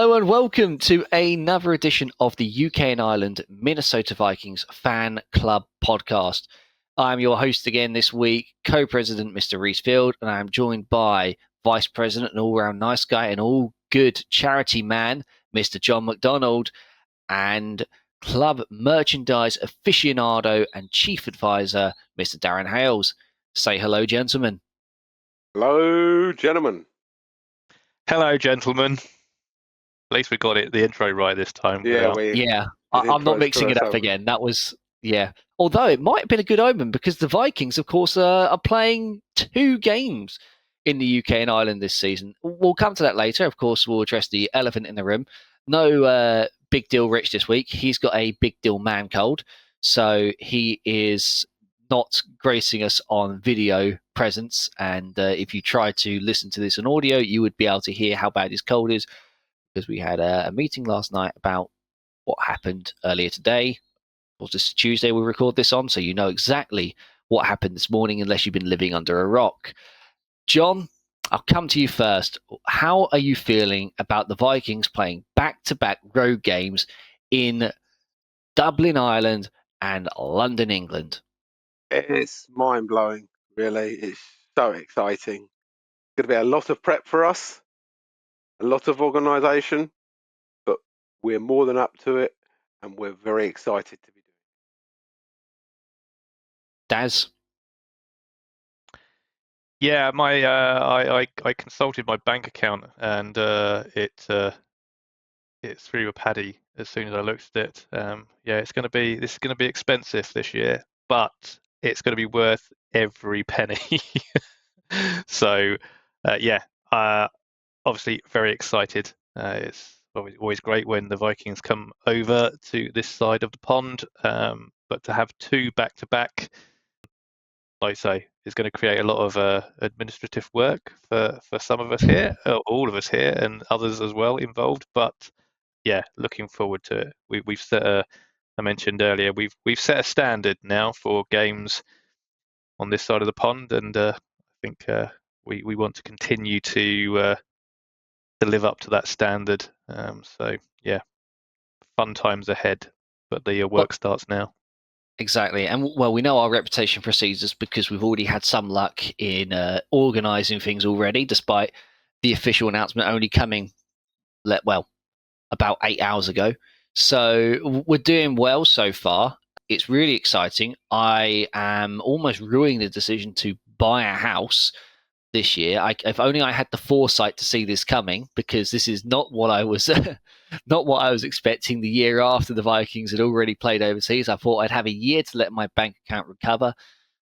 Hello and welcome to another edition of the UK and Ireland Minnesota Vikings Fan Club podcast. I'm your host again this week, co-president Mr. Reece Field, and I'm joined by Vice President and all-round nice guy and all-good charity man, Mr. John McDonald, and club merchandise aficionado and chief advisor, Mr. Darren Hales. Say hello, gentlemen. Hello, gentlemen. Hello, gentlemen. At least we got the intro right this time. I'm not mixing it up again. That was, although it might have been a good omen because the Vikings, of course, are playing 2 games in the UK and Ireland this season. We'll come to that later. Of course, we'll address the elephant in the room. No big deal Rich this week. He's got a big deal man cold, so he is not gracing us on video presence. And if you try to listen to this on audio, you would be able to hear how bad his cold is, because we had a meeting last night about what happened earlier today. Well, this is Tuesday we record this on, so you know exactly what happened this morning unless you've been living under a rock. John, I'll come to you first. How are you feeling about the Vikings playing back-to-back road games in Dublin, Ireland and London, England? It's mind-blowing, really. It's so exciting. It's going to be a lot of prep for us, a lot of organisation, but we're more than up to it, and we're very excited to be doing it. Daz? Yeah, I consulted my bank account, and it threw a paddy as soon as I looked at it. This is going to be expensive this year, but it's going to be worth every penny. So, obviously very excited. It's always great when the Vikings come over to this side of the pond, but to have 2 back-to-back, like I say, is going to create a lot of administrative work for some of us here, all of us here, and others as well involved. But yeah, looking forward to it. We've set I mentioned earlier, we've set a standard now for games on this side of the pond, and I think we want to continue to live up to that standard. So yeah, fun times ahead, but the work starts now. Exactly. And we know our reputation precedes us because we've already had some luck in organising things already, despite the official announcement only coming, about 8 hours ago. So we're doing well so far. It's really exciting. I am almost ruining the decision to buy a house this year. If only I had the foresight to see this coming, because this is not what I was not what I was expecting the year after the Vikings had already played overseas. I thought I'd have a year to let my bank account recover.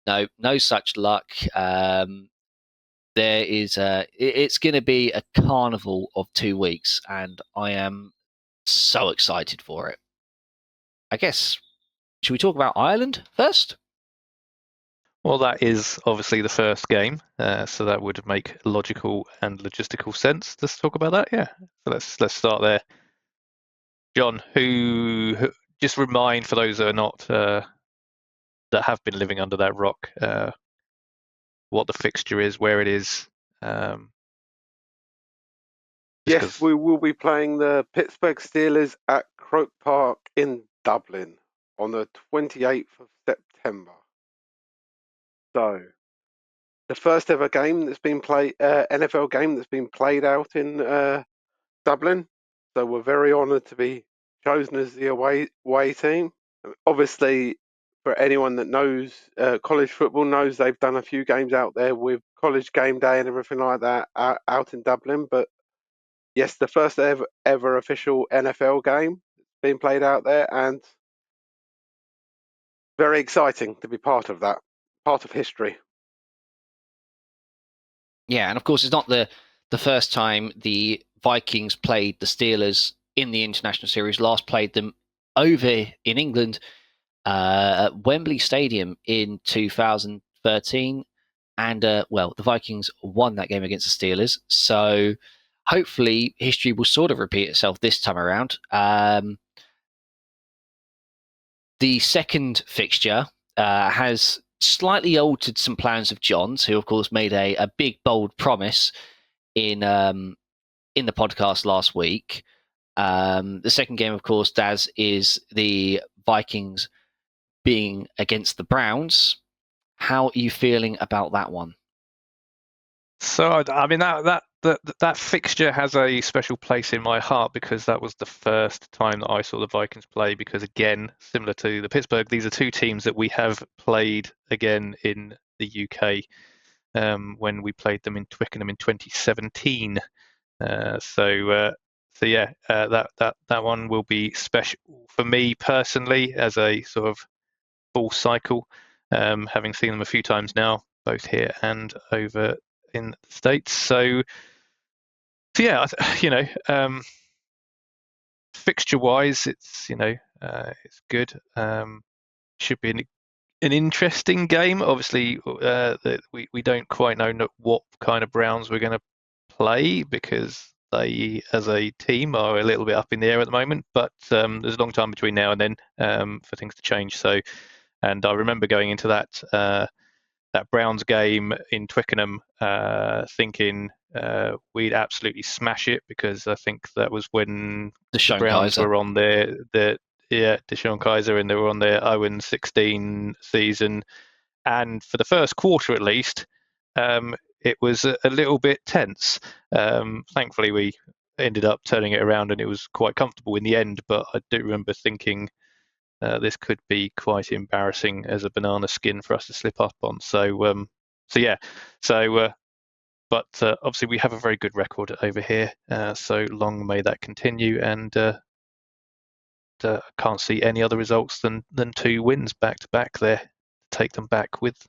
No such luck. It's going to be a carnival of 2 weeks, and I am so excited for it. I guess, should we talk about Ireland first? Well, that is obviously the first game, so that would make logical and logistical sense. Let's talk about that. Yeah, so let's start there. John, who just remind for those that are not that have been living under that rock, what the fixture is, where it is. Yes, we will be playing the Pittsburgh Steelers at Croke Park in Dublin on the 28th of September. So, the first ever game that's been played, NFL game that's been played out in Dublin. So we're very honoured to be chosen as the away team. Obviously, for anyone that knows college football, knows they've done a few games out there with college game day and everything like that out in Dublin. But yes, the first ever official NFL game being played out there, and very exciting to be part of that, part of history. Yeah, and of course, it's not the first time the Vikings played the Steelers in the International Series. Last played them over in England at Wembley Stadium in 2013. And, the Vikings won that game against the Steelers. So hopefully history will sort of repeat itself this time around. The second fixture has slightly altered some plans of John's, who, of course, made a big, bold promise in the podcast last week. The second game, of course, Daz, is the Vikings being against the Browns. How are you feeling about that one? So, I mean, that fixture has a special place in my heart because that was the first time that I saw the Vikings play. Because again, similar to the Pittsburgh, these are two teams that we have played again in the UK when we played them in Twickenham in 2017. So yeah, that one will be special for me personally as a sort of full cycle, having seen them a few times now, both here and over in the States. So yeah, fixture wise, it's it's good. Should be an interesting game. Obviously, we don't quite know what kind of Browns we're going to play because they, as a team, are a little bit up in the air at the moment. But there's a long time between now and then for things to change. So, and I remember going into that Browns game in Twickenham, thinking we'd absolutely smash it because I think that was when the Browns were on Deshaun Kaiser, and they were on their 0-16 season. And for the first quarter, at least, it was a little bit tense. Thankfully, we ended up turning it around, and it was quite comfortable in the end. But I do remember thinking this could be quite embarrassing as a banana skin for us to slip up on. But obviously we have a very good record over here, so long may that continue. And can't see any other results than 2 wins back to back there to take them back with.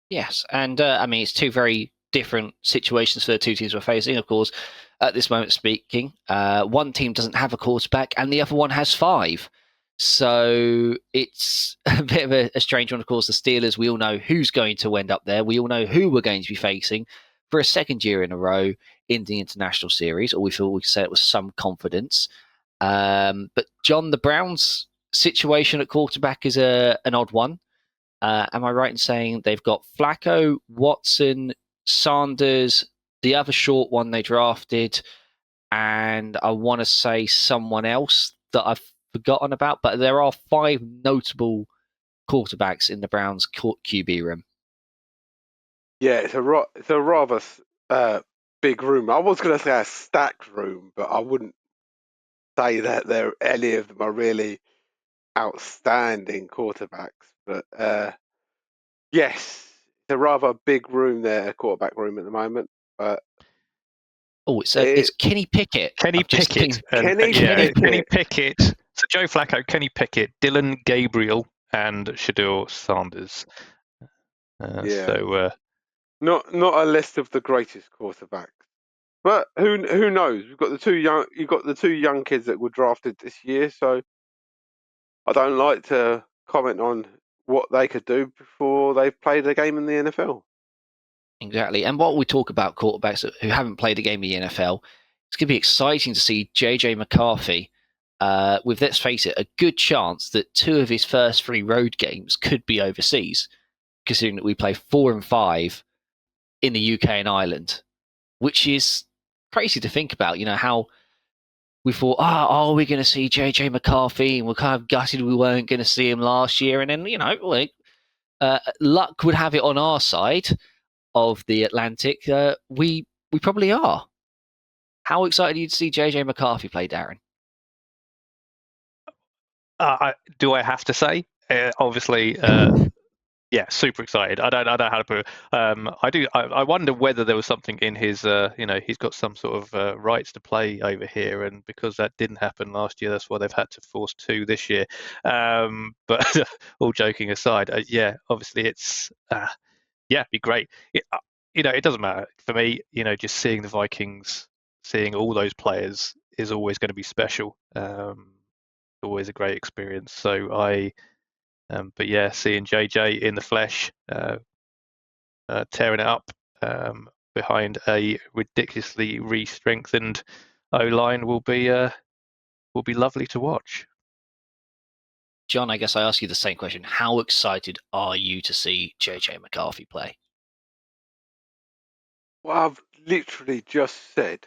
Yes, and I mean it's two very different situations for the two teams we're facing. Of course, at this moment speaking, one team doesn't have a quarterback and the other one has 5. So it's a bit of a strange one. Of course, the Steelers, we all know who's going to end up there. We all know who we're going to be facing for a second year in a row in the international series, or we feel we can say it with some confidence. But John, the Browns' situation at quarterback is an odd one. Am I right in saying they've got Flacco, Watson, Sanders, the other short one they drafted, and I want to say someone else that I've forgotten about, but there are 5 notable quarterbacks in the Browns QB room. Yeah, it's a rather big room. I was going to say a stacked room, but I wouldn't say that any of them are really outstanding quarterbacks. But yes, it's a rather big room there, quarterback room at the moment. But it's Kenny Pickett. Kenny Pickett. Kenny Pickett. So Joe Flacco, Kenny Pickett, Dylan Gabriel, and Shedeur Sanders. Not a list of the greatest quarterbacks, but who knows? You've got the two young kids that were drafted this year, so I don't like to comment on what they could do before they've played a game in the NFL. Exactly, and while we talk about quarterbacks who haven't played a game in the NFL, it's going to be exciting to see JJ McCarthy. With, let's face it, a good chance that 2 of his first 3 road games could be overseas, considering that we play 4 and 5 in the UK and Ireland, which is crazy to think about. You know, how we thought, we're going to see JJ McCarthy, and we're kind of gutted we weren't going to see him last year. And then, luck would have it on our side of the Atlantic. We probably are. How excited are you to see JJ McCarthy play, Darren? Do I have to say? Obviously, yeah, super excited. I don't know how to put it. I wonder whether there was something in his, he's got some sort of rights to play over here, and because that didn't happen last year, that's why they've had to force 2 this year. But all joking aside, yeah, obviously it's, it'd be great. It doesn't matter for me. Just seeing the Vikings, seeing all those players is always going to be special. Always a great experience. So but yeah, seeing JJ in the flesh, tearing it up behind a ridiculously re-strengthened O-line will be lovely to watch. John, I guess I ask you the same question. How excited are you to see JJ McCarthy play? Well, I've literally just said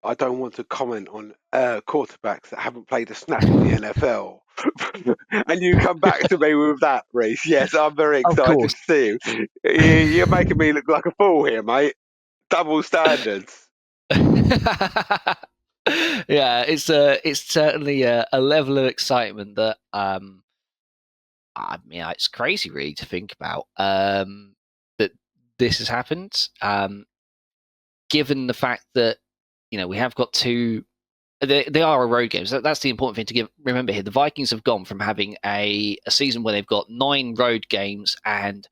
I don't want to comment on quarterbacks that haven't played a snap in the NFL. And you come back to me with that, Reece. Yes, I'm very Of excited course. to see him. You're making me look like a fool here, mate. Double standards. Yeah, it's certainly a level of excitement that I mean, it's crazy really to think about that this has happened. Given the fact that we have got two, they are a road games. That's the important thing to remember here. The Vikings have gone from having a season where they've got 9 road games and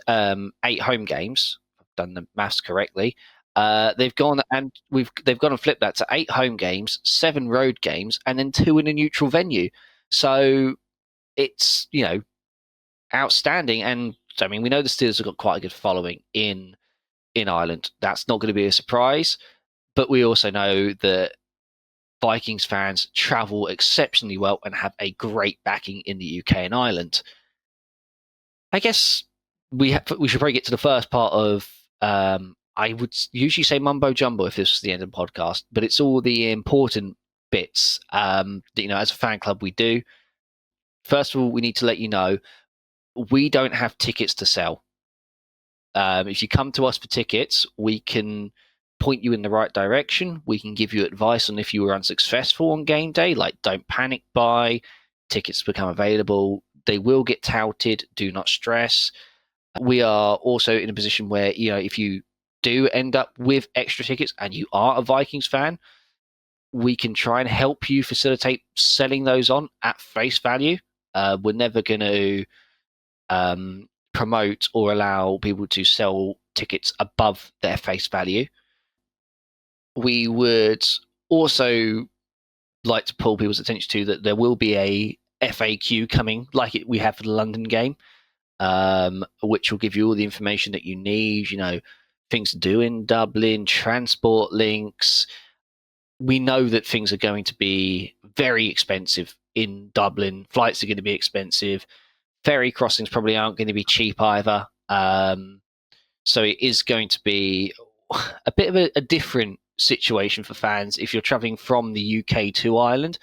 8 home games. I've done the maths correctly. They've gone and flipped that to 8 home games, 7 road games, and then 2 in a neutral venue. So it's outstanding. And I mean, we know the Steelers have got quite a good following in Ireland. That's not going to be a surprise. But we also know that Vikings fans travel exceptionally well and have a great backing in the UK and Ireland. I guess we should probably get to the first part of. I would usually say mumbo jumbo if this was the end of the podcast, but it's all the important bits that as a fan club we do. First of all, we need to let you know we don't have tickets to sell. If you come to us for tickets, we can point you in the right direction. We can give you advice on if you were unsuccessful on game day, like don't panic buy. Tickets become available. They will get touted. Do not stress. We are also in a position where, if you do end up with extra tickets and you are a Vikings fan, we can try and help you facilitate selling those on at face value. We're never going to promote or allow people to sell tickets above their face value. We would also like to pull people's attention to that there will be a FAQ coming, like we have for the London game, which will give you all the information that you need, things to do in Dublin, transport links. We know that things are going to be very expensive in Dublin. Flights are going to be expensive. Ferry crossings probably aren't going to be cheap either. So it is going to be a bit of a different situation for fans if you're traveling from the UK to Ireland.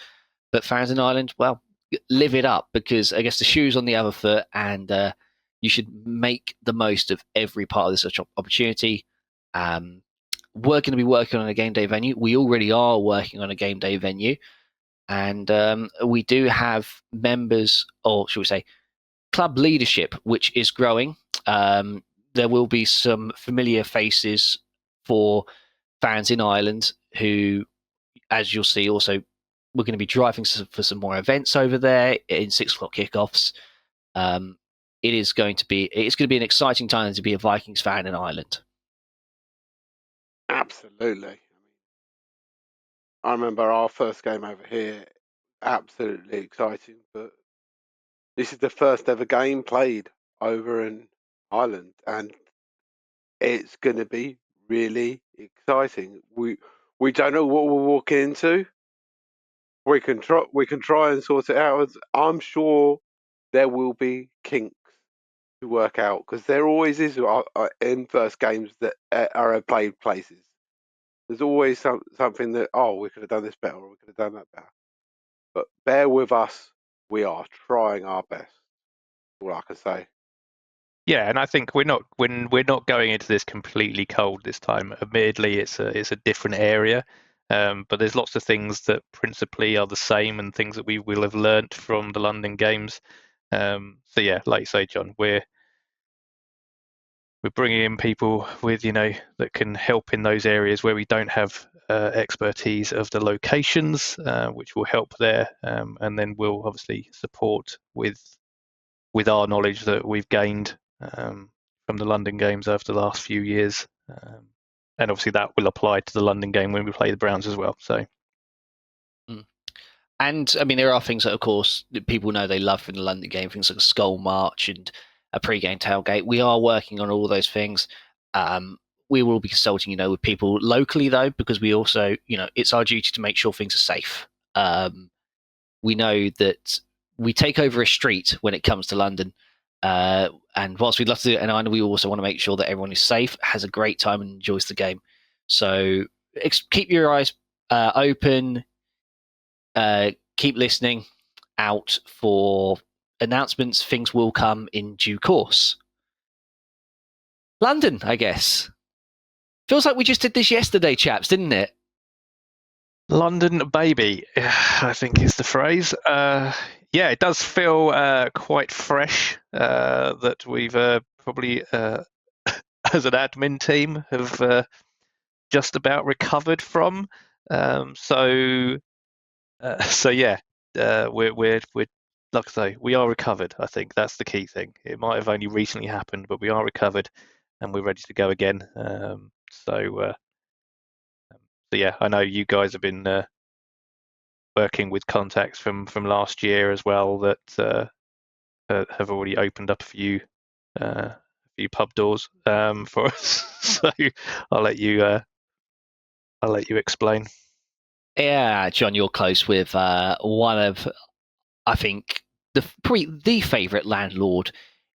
But fans in Ireland, well, live it up, because I guess the shoe's on the other foot, and you should make the most of every part of this opportunity. We're going to be working on a game day venue. We already are working on a game day venue, and we do have members, or should we say, club leadership, which is growing. There will be some familiar faces for fans in Ireland who, as you'll see, also we're going to be driving for some more events over there in 6:00 kickoffs. It's going to be an exciting time to be a Vikings fan in Ireland. Absolutely. I remember our first game over here, absolutely exciting, but this is the first ever game played over in Ireland, and it's going to be really exciting. We don't know what we're walking into. We can try and sort it out. I'm sure there will be kinks to work out, because there always is in first games that are played places. There's always something that, we could have done this better, or we could have done that better. But bear with us. We are trying our best. All I can say. Yeah, and I think we're not going into this completely cold this time. Admittedly, it's a different area, but there's lots of things that principally are the same, and things that we will have learnt from the London games. So yeah, like you say, John, we're bringing in people with that can help in those areas where we don't have expertise of the locations, which will help there, and then we'll obviously support with our knowledge that we've gained from the London games over the last few years, and obviously that will apply to the London game when we play the Browns as well. So. And I mean, there are things that, of course, that people know they love from the London game, things like a skull march and a pre-game tailgate. We are working on all those things. We will be consulting, with people locally, though, because we also, it's our duty to make sure things are safe. We know that we take over a street when it comes to London. And whilst we'd love to do it in Ireland, we also want to make sure that everyone is safe, has a great time, and enjoys the game. So keep your eyes open. Keep listening out for announcements. Things will come in due course. London, I guess. Feels like we just did this yesterday, chaps, didn't it? London baby, I think is the phrase. Yeah, it does feel quite fresh that we've probably, as an admin team, have just about recovered from. So yeah, we're like I say, we are recovered. I think that's the key thing. It might have only recently happened, but we are recovered and we're ready to go again. So yeah, I know you guys have been working with contacts from last year as well that have already opened up a few pub doors for us. So I'll let you explain. Yeah, John, you're close with one of, I think, probably the favourite landlord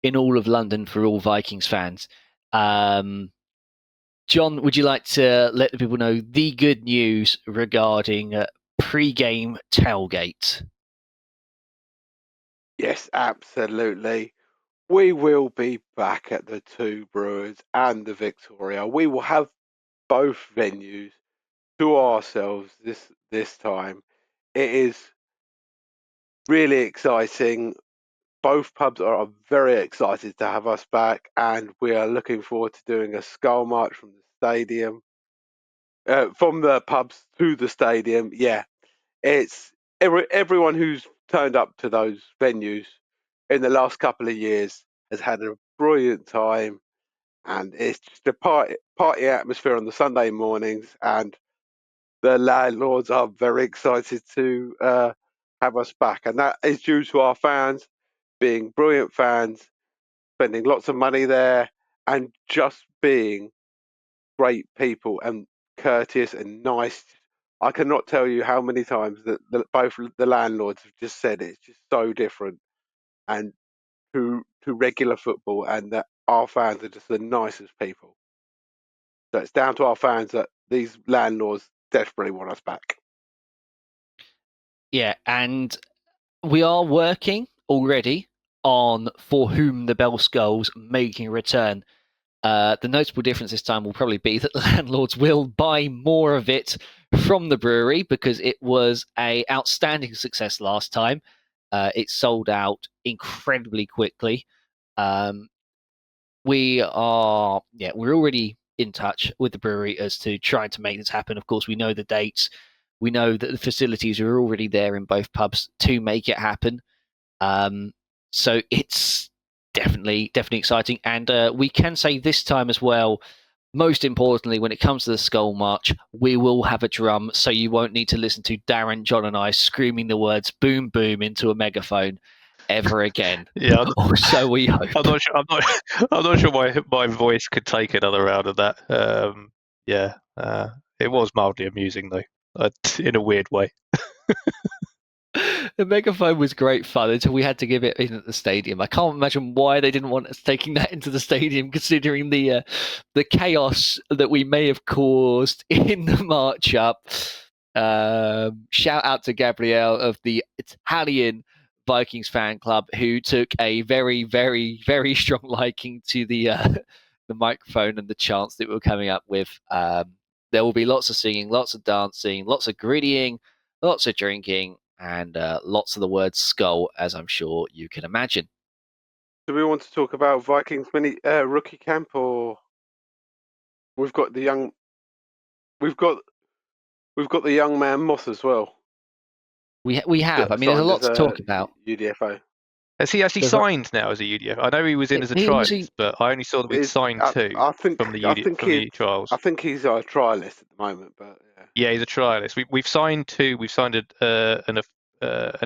in all of London for all Vikings fans. John, would you like to let the people know the good news regarding pre-game tailgate? Yes, absolutely. We will be back at the Two Brewers and the Victoria. We will have both venues to ourselves this time. It is really exciting. Both pubs are very excited to have us back, and we are looking forward to doing a skull march from the stadium, from the pubs to the stadium. Yeah, it's everyone who's turned up to those venues in the last couple of years has had a brilliant time, and it's just a party atmosphere on the Sunday mornings, and the landlords are very excited to have us back, and that is due to our fans being brilliant fans, spending lots of money there, and just being great people and courteous and nice. I cannot tell you how many times that both the landlords have just said it's just so different and to regular football, and that our fans are just the nicest people. So it's down to our fans that these landlords desperately want us back. Yeah, and we are working already on For Whom the Bell Skulls making a return. The notable difference this time will probably be that landlords will buy more of it from the brewery because it was an outstanding success last time. It sold out incredibly quickly. We're already in touch with the brewery as to trying to make this happen. Of course, we know the dates. We know that the facilities are already there in both pubs to make it happen. So it's definitely exciting. And we can say this time as well, most importantly, when it comes to the Skull March, we will have a drum, so you won't need to listen to Darren, John, and I screaming the words "boom, boom" into a megaphone ever again. Yeah, or so we hope. I'm not sure my voice could take another round of that. It was mildly amusing though, in a weird way. The megaphone was great fun until we had to give it in at the stadium. I can't imagine why they didn't want us taking that into the stadium, considering the chaos that we may have caused in the march up. Shout out to Gabrielle of the Italian Vikings fan club, who took a very, very, very strong liking to the microphone and the chants that we were coming up with. There will be lots of singing, lots of dancing, lots of grittying, lots of drinking, and lots of the word skull, as I'm sure you can imagine. Do we want to talk about Vikings mini rookie camp, or we've got the young man Moss as well? We have. I mean, there's a lot to talk about. UDFO. Has he actually signed now as a UDFO? I know he was in as a trialist, but I only saw that we'd signed two from the trials. I think he's a trialist at the moment, but yeah, he's a trialist. We've signed two. We've signed an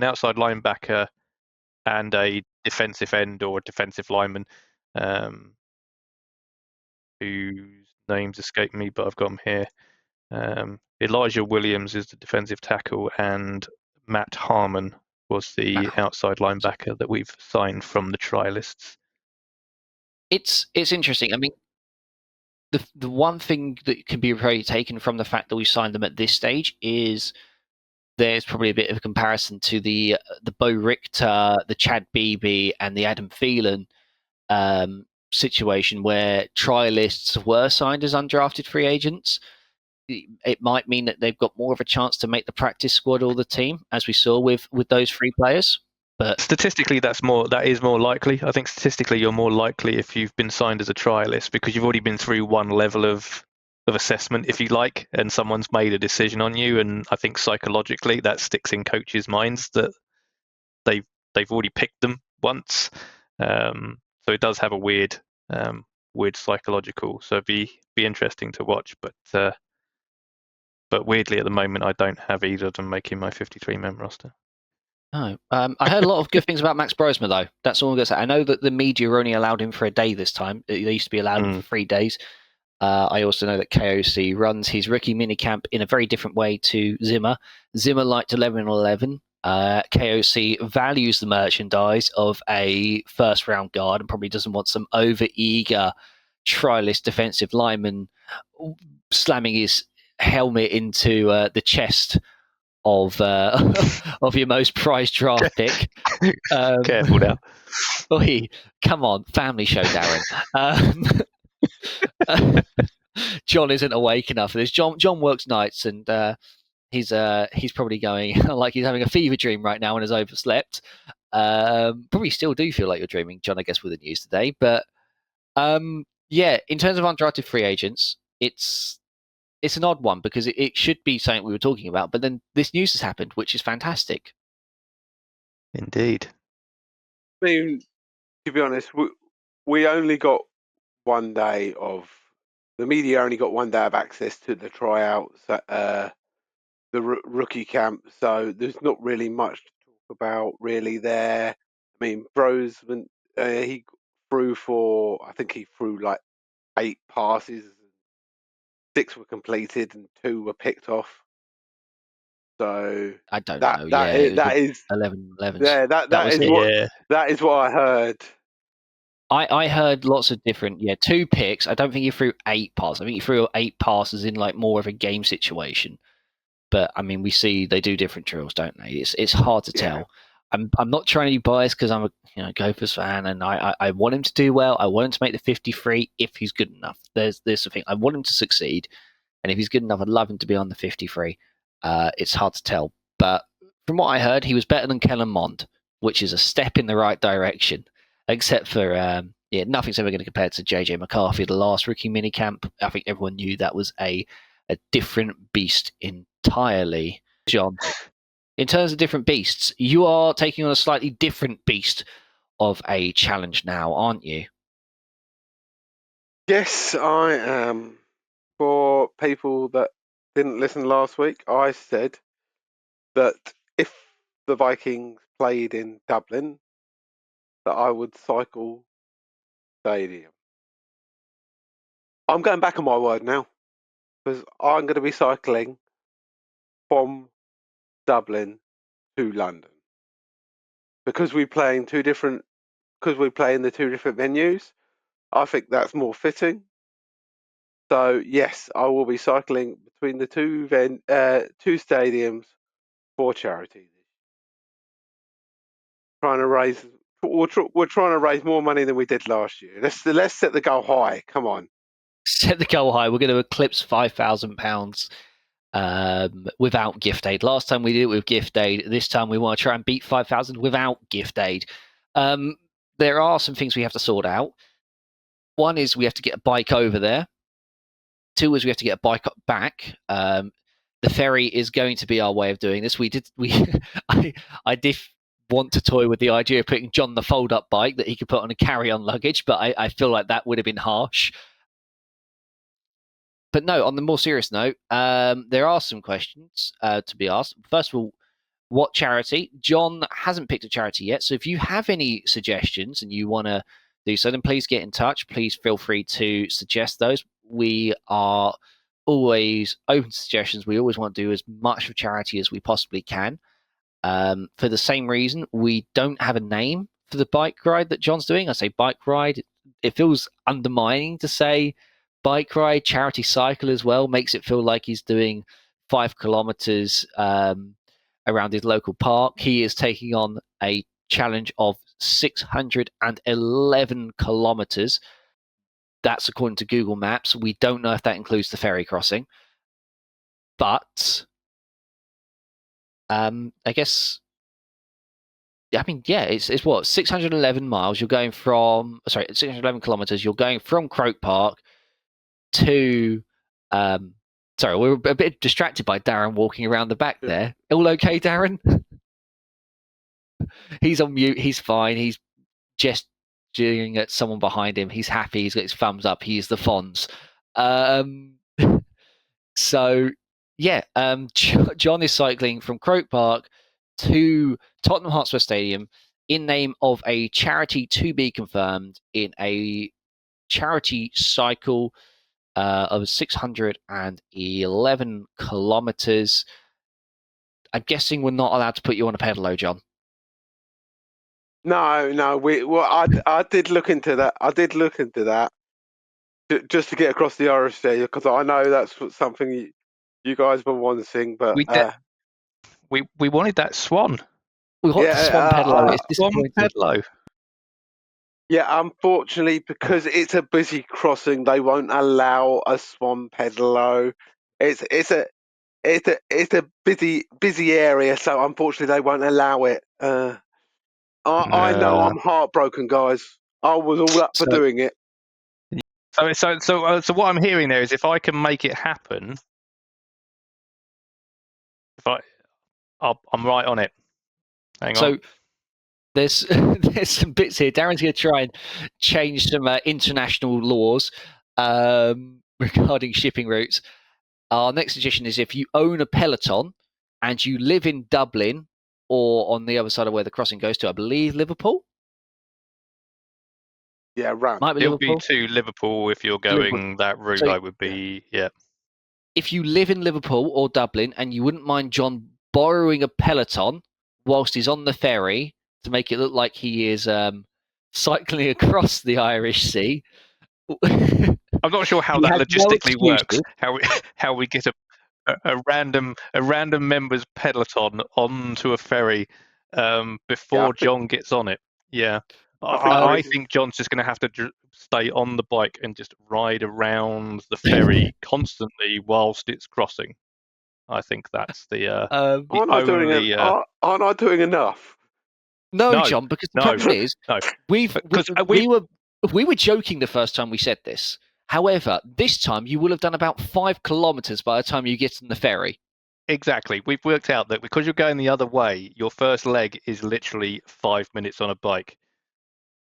outside linebacker and a defensive end or a defensive lineman, whose names escape me, but I've got them here. Elijah Williams is the defensive tackle, and Matt Harmon was the outside linebacker that we've signed from the trialists. It's interesting. I mean, the one thing that can be very taken from the fact that we signed them at this stage is there's probably a bit of a comparison to the Bo Richter, the Chad Beebe, and the Adam Phelan situation where trialists were signed as undrafted free agents. It might mean that they've got more of a chance to make the practice squad or the team, as we saw with those three players. But statistically, that is more likely. I think statistically, you're more likely if you've been signed as a trialist because you've already been through one level of assessment, if you like, and someone's made a decision on you. And I think psychologically, that sticks in coaches' minds that they've already picked them once. So it does have a weird psychological. So it'd be interesting to watch, but weirdly at the moment, I don't have either of them making my 53-man roster. No. I heard a lot of good things about Max Brosma, though. That's all I'm going to say. I know that the media only allowed him for a day this time. They used to be allowed him for 3 days. I also know that KOC runs his rookie minicamp in a very different way to Zimmer. Zimmer liked 11-11. KOC values the merchandise of a first-round guard and probably doesn't want some over-eager trialist defensive lineman slamming his helmet into the chest of your most prized draft pick. Careful now. Come on, family show, Darren. John isn't awake enough for this. John works nights, and he's probably going like he's having a fever dream right now and has overslept. Probably still do feel like you're dreaming, John, I guess, with the news today. But yeah, in terms of undrafted free agents, it's an odd one because it should be something we were talking about, but then this news has happened, which is fantastic. Indeed. I mean, to be honest, we only got 1 day of the media only got 1 day of access to the tryouts, the rookie camp. So there's not really much to talk about really there. I mean, Brosman, he threw like 8 passes, 6 were completed and 2 were picked off. So I don't know. That is 11-11. Yeah, that is what I heard. I heard lots of different 2 picks. I don't think he threw 8 passes. I think he threw 8 passes in like more of a game situation. But I mean, we see they do different drills, don't they? It's hard to tell. I'm not trying to be biased because I'm a Gophers fan, and I want him to do well. I want him to make the 53 if he's good enough. There's the thing. I want him to succeed, and if he's good enough, I'd love him to be on the 53. It's hard to tell, but from what I heard, he was better than Kellen Mond, which is a step in the right direction. Except for nothing's ever going to compare to JJ McCarthy, the last rookie minicamp. I think everyone knew that was a different beast entirely. John, in terms of different beasts, you are taking on a slightly different beast of a challenge now, aren't you? Yes, I am. For people that didn't listen last week, I said that if the Vikings played in Dublin, that I would cycle stadium. I'm going back on my word now because I'm going to be cycling from Dublin to London because we play in the 2 different venues. I think that's more fitting. So yes, I will be cycling between the 2 stadiums for charity. We're trying to raise more money than we did last year. Let's set the goal high. Come on, set the goal high. We're going to eclipse £5,000 without gift aid. Last time we did it with gift aid. This time we want to try and beat 5,000 without gift aid. There are some things we have to sort out. One is we have to get a bike over there. 2 is we have to get a bike back. The ferry is going to be our way of doing this. I did want to toy with the idea of putting John the fold-up bike that he could put on a carry-on luggage, but I feel like that would have been harsh. But no, on the more serious note, there are some questions to be asked. First of all, what charity? John hasn't picked a charity yet, so if you have any suggestions and you want to do so, then please get in touch. Please feel free to suggest those. We are always open to suggestions. We always want to do as much for charity as we possibly can. For the same reason, we don't have a name for the bike ride that John's doing. I say bike ride. It feels undermining to say bike ride, charity cycle as well. Makes it feel like he's doing 5 kilometers around his local park. He is taking on a challenge of 611 kilometers. That's according to Google Maps. We don't know if that includes the ferry crossing. But I guess, it's what, 611 miles. You're going from 611 kilometers. You're going from Croke Park to. Sorry, we were a bit distracted by Darren walking around the back there. All okay, Darren? He's on mute. He's fine. He's gesturing at someone behind him. He's happy. He's got his thumbs up. He's the Fonz. So, John is cycling from Croke Park to Tottenham Hotspur Stadium in name of a charity to be confirmed in a charity cycle of 611 kilometers. I'm guessing we're not allowed to put you on a pedalo, John. No. I did look into that. Just to get across the Irish there, because I know that's something you guys were wanting, but we wanted that swan. We want the swan pedalo. It's disappointing. Swan pedalo. Yeah, unfortunately, because it's a busy crossing, they won't allow a swan pedalo. It's a busy area, so unfortunately they won't allow it. I know I'm heartbroken, guys. I was all up for doing it. So what I'm hearing there is, if I can make it happen, I'm right on it. Hang on. There's some bits here. Darren's going to try and change some international laws regarding shipping routes. Our next suggestion is, if you own a Peloton and you live in Dublin or on the other side of where the crossing goes to, I believe Liverpool. Yeah, right. It'll be to Liverpool if you're going that route. So, I would be, yeah. If you live in Liverpool or Dublin and you wouldn't mind John borrowing a Peloton whilst he's on the ferry to make it look like he is cycling across the Irish Sea. I'm not sure how that logistically works. How we get a random member's Peloton onto a ferry before John gets on it. Yeah, I think John's just going to have to stay on the bike and just ride around the ferry constantly whilst it's crossing. I think that's the aren't I doing enough? No, John, because the problem is we were joking the first time we said this. However, this time you will have done about 5 kilometers by the time you get on the ferry. Exactly. We've worked out that because you're going the other way, your first leg is literally 5 minutes on a bike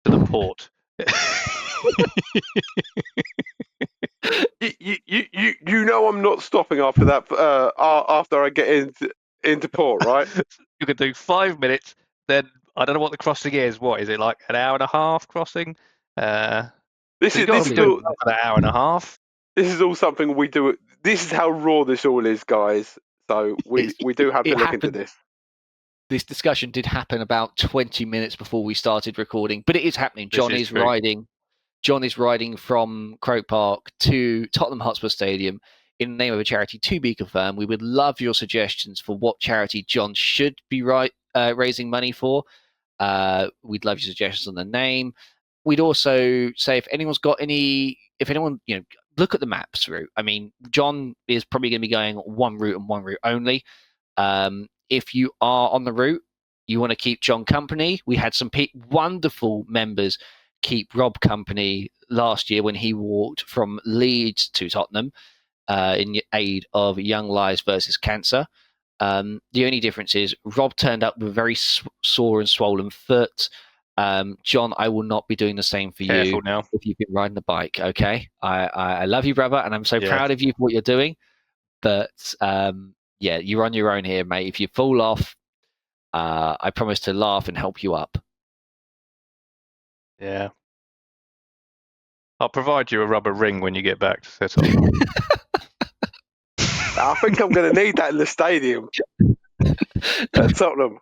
to the port. You know I'm not stopping after that. After I get into port, right? You can do 5 minutes. Then I don't know what the crossing is. What is it, like an hour and a half crossing? This is an hour and a half. This is all something we do. This is how raw this all is, guys. So we do have to look into this. This discussion did happen about 20 minutes before we started recording, but it is happening. John is riding from Croke Park to Tottenham Hotspur Stadium in the name of a charity to be confirmed. We would love your suggestions for what charity John should be raising money for. We'd love your suggestions on the name. We'd also say if anyone, look at the maps route. I mean, John is probably going to be going one route and one route only. If you are on the route, you want to keep John company. We had some wonderful members keep Rob company last year when he walked from Leeds to Tottenham in aid of Young Lives versus Cancer. The only difference is Rob turned up with a very sore and swollen foot. John, I will not be doing the same for you now. If you've been riding the bike, okay? I love you, brother, and I'm so proud of you for what you're doing. But you're on your own here, mate. If you fall off, I promise to laugh and help you up. Yeah. I'll provide you a rubber ring when you get back to set off. I think I'm going to need that in the stadium at Tottenham.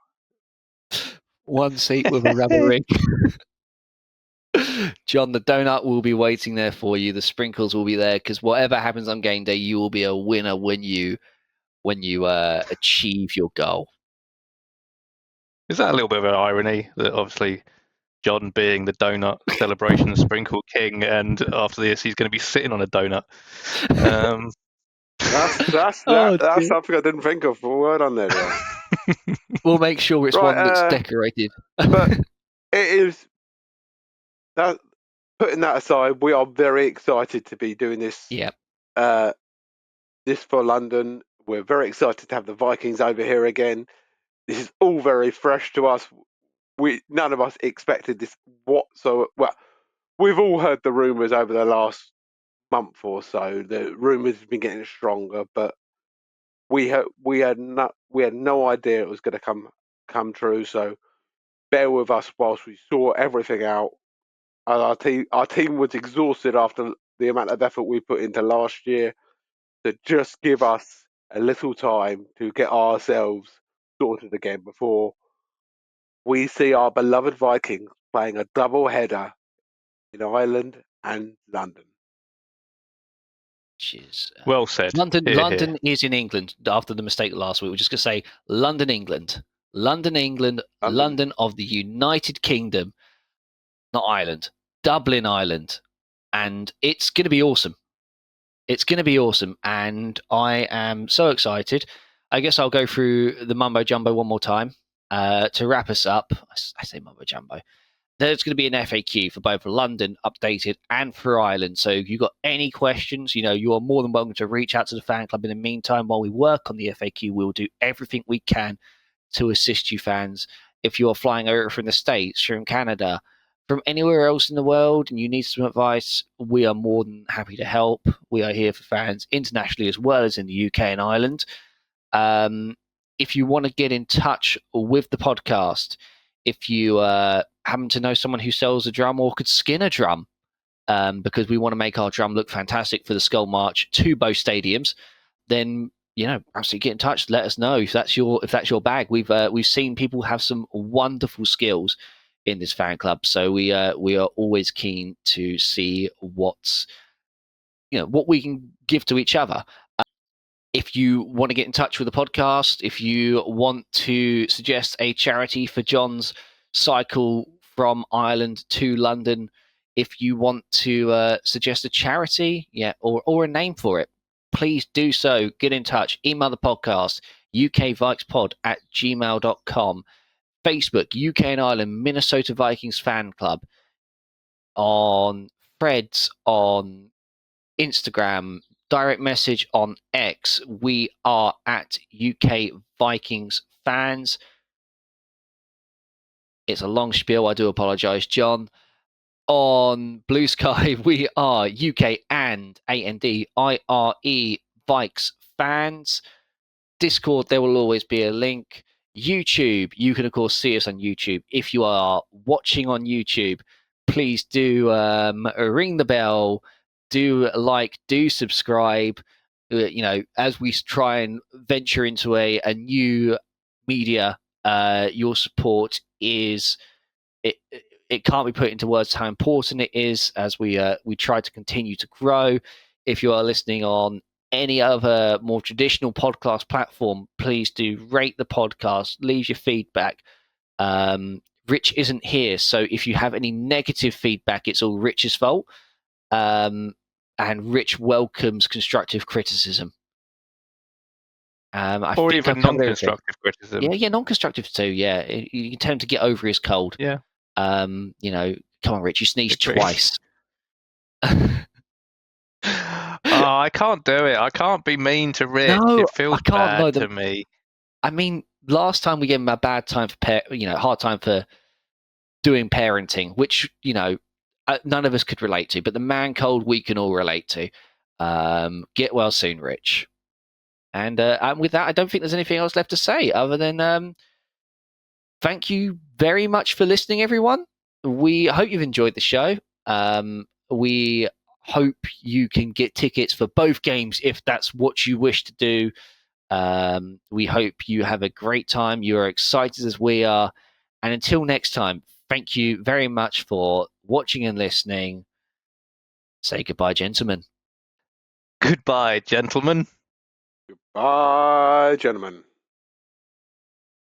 One seat with a rubber ring. John, the donut will be waiting there for you. The sprinkles will be there because whatever happens on game day, you will be a winner when you achieve your goal. Is that a little bit of an irony that obviously John being the donut celebration sprinkle king, and after this he's going to be sitting on a donut? That's something I didn't think of. Word on there. We'll make sure it's one that's decorated. But it is that. Putting that aside, we are very excited to be doing this. Yeah. This for London. We're very excited to have the Vikings over here again. This is all very fresh to us. None of us expected this whatsoever. Well, we've all heard the rumours over the last month or so. The rumours have been getting stronger, but we had no idea it was going to come true. So bear with us whilst we sort everything out. And our team was exhausted after the amount of effort we put into last year. To just give us a little time to get ourselves sorted again before we see our beloved Vikings playing a double header in Ireland and London. Well said. London is in England after the mistake last week. We're just going to say London, England. London of the United Kingdom, not Ireland. Dublin, Ireland. And it's going to be awesome. It's going to be awesome. And I am so excited. I guess I'll go through the mumbo jumbo one more time to wrap us up. I say mumbo jumbo. There's going to be an FAQ for both London updated and for Ireland. So if you've got any questions, you are more than welcome to reach out to the fan club. In the meantime, while we work on the FAQ, we'll do everything we can to assist you fans. If you are flying over from the States, from Canada, from anywhere else in the world, and you need some advice, we are more than happy to help. We are here for fans internationally as well as in the UK and Ireland. If you want to get in touch with the podcast, if you happen to know someone who sells a drum or could skin a drum, because we want to make our drum look fantastic for the Skull March to both stadiums, then absolutely get in touch. Let us know if that's your bag. We've seen people have some wonderful skills in this fan club, so we are always keen to see what we can give to each other. If you want to get in touch with the podcast, if you want to suggest a charity for John's cycle from Ireland to London, if you want to suggest a charity, or a name for it, please do so. Get in touch. Email the podcast, ukvikespod@gmail.com. Facebook, UK and Ireland, Minnesota Vikings Fan Club. On threads, on Instagram, direct message on X, we are at UK Vikings Fans. It's a long spiel. I do apologise, John. On Blue Sky, we are UK and ANDIRE Vikes Fans. Discord, there will always be a link. YouTube, you can of course see us on YouTube. If you are watching on YouTube, please do ring the bell, do like, do subscribe. As we try and venture into a new media, your support is it can't be put into words how important it is as we try to continue to grow. If you are listening on any other more traditional podcast platform, please do rate the podcast, leave your feedback. Rich isn't here, so if you have any negative feedback, it's all Rich's fault. And Rich welcomes constructive criticism. Or even non-constructive criticism. Yeah, non-constructive too. Yeah, you can tell him to get over his cold. Yeah. Come on, Rich, you sneezed twice. I can't do it. I can't be mean to Rich. No, it feels bad to me. I mean, last time we gave him a bad time for hard time for doing parenting, which none of us could relate to, but the man cold we can all relate to. Get well soon, Rich. And with that, I don't think there's anything else left to say other than thank you very much for listening, everyone. We hope you've enjoyed the show. We hope you can get tickets for both games if that's what you wish to do. We hope you have a great time. You are excited as we are. And until next time, thank you very much for watching and listening. Say goodbye, gentlemen. Goodbye, gentlemen. Goodbye, gentlemen.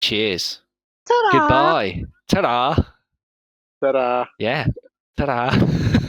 Cheers. Ta-da! Goodbye. Ta-da. Ta-da. Yeah. Ta-da.